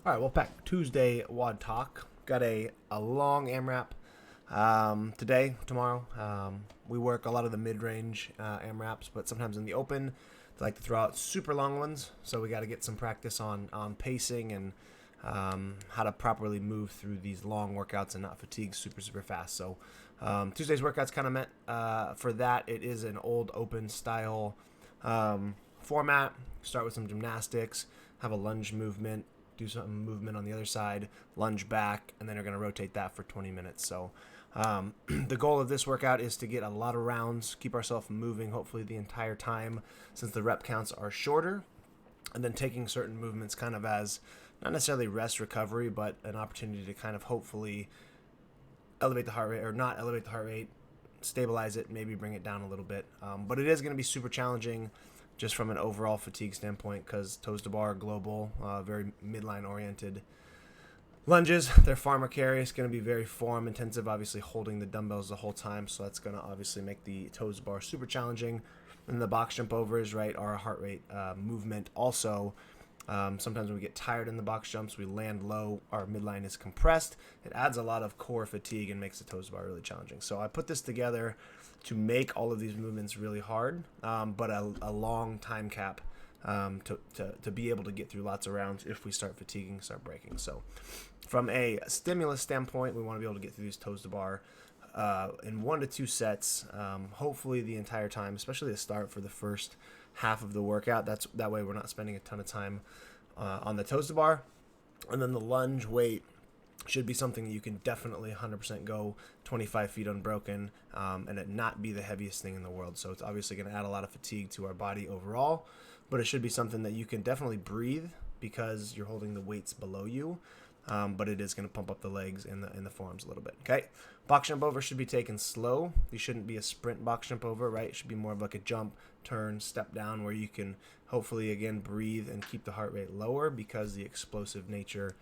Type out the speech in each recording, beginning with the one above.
All right, Wolfpack Tuesday WOD Talk. Got a long AMRAP today, tomorrow. We work a lot of the mid-range AMRAPs, but sometimes in the open, they like to throw out super long ones. So we got to get some practice on pacing and how to properly move through these long workouts and not fatigue super fast. So Tuesday's workout's kind of meant for that. It is an old open style format. Start with some gymnastics, have a lunge movement, do some movement on the other side, lunge back, and then you're going to rotate that for 20 minutes. So the goal of this workout is to get a lot of rounds, keep ourselves moving hopefully the entire time since the rep counts are shorter, and then taking certain movements kind of as not necessarily rest recovery, but an opportunity to kind of hopefully elevate the heart rate, or not elevate the heart rate, stabilize it, maybe bring it down a little bit. But it is going to be super challenging just from an overall fatigue standpoint, because toes to bar, global, very midline oriented lunges. They're farmer carry. It's going to be very form intensive, obviously holding the dumbbells the whole time. So that's going to obviously make the toes to bar super challenging. And the box jump overs, right, are a heart rate movement also. Sometimes when we get tired in the box jumps, we land low, our midline is compressed. It adds a lot of core fatigue and makes the toes to bar really challenging. So I put this together to make all of these movements really hard, but a long time cap to be able to get through lots of rounds if we start fatiguing, start breaking. So from a stimulus standpoint, we want to be able to get through these toes to bar in 1 to 2 sets, hopefully the entire time, especially the start for the first half of the workout. That way we're not spending a ton of time on the toes to bar. And then the lunge weight should be something that you can definitely 100% go 25 feet unbroken and it not be the heaviest thing in the world. So it's obviously going to add a lot of fatigue to our body overall, but it should be something that you can definitely breathe because you're holding the weights below you. But it is going to pump up the legs and the forearms a little bit. Okay, box jump over should be taken slow. You shouldn't be a sprint box jump over, right? It should be more of like a jump, turn, step down, where you can hopefully again breathe and keep the heart rate lower, because the explosive nature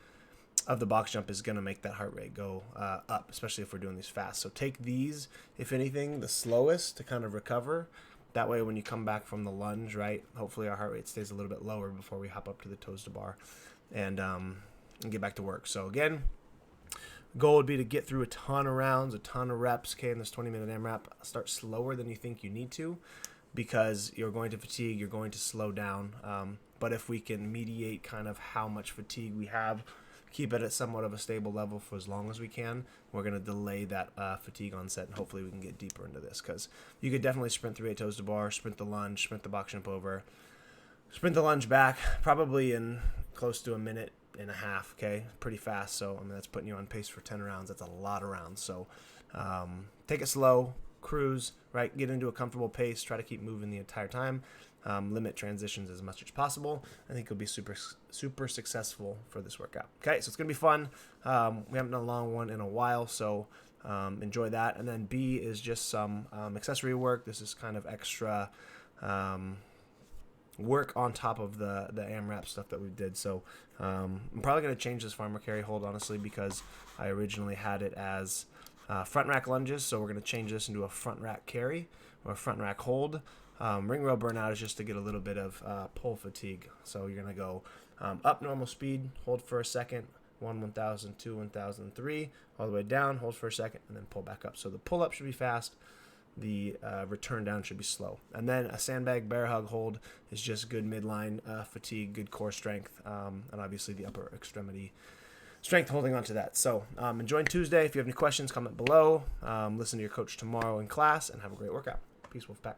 of the box jump is going to make that heart rate go up, especially if we're doing these fast. So take these, if anything, the slowest to kind of recover. That way when you come back from the lunge, right, hopefully our heart rate stays a little bit lower before we hop up to the toes to bar and get back to work. So again, goal would be to get through a ton of rounds, a ton of reps, okay, in this 20-minute AMRAP. Start slower than you think you need to, because you're going to fatigue, you're going to slow down. But if we can mediate kind of how much fatigue we have, keep it at somewhat of a stable level for as long as we can, we're going to delay that fatigue onset, and hopefully we can get deeper into this, because you could definitely sprint through 8 toes to bar, sprint the lunge, sprint the box jump over, sprint the lunge back, probably in close to a minute and a half, okay, pretty fast. So I mean, that's putting you on pace for 10 rounds. That's a lot of rounds. So take it slow, cruise, right, get into a comfortable pace, try to keep moving the entire time, limit transitions as much as possible. I think it'll be super successful for this workout. Okay, so it's gonna be fun. We haven't done a long one in a while, so enjoy that. And then B is just some accessory work. This is kind of extra work on top of the AMRAP stuff that we did. So I'm probably going to change this farmer carry hold, honestly, because I originally had it as front rack lunges. So we're going to change this into a front rack carry or a front rack hold. Ring row burnout is just to get a little bit of pull fatigue. So you're going to go up normal speed, hold for a second, 1,000, 2, 1,000, 3, all the way down, hold for a second, and then pull back up. So the pull up should be fast. The return down should be slow. And then a sandbag bear hug hold is just good midline fatigue, good core strength, and obviously the upper extremity strength holding on to that. So enjoy Tuesday. If you have any questions, comment below. Listen to your coach tomorrow in class, and have a great workout. Peace, Wolfpack.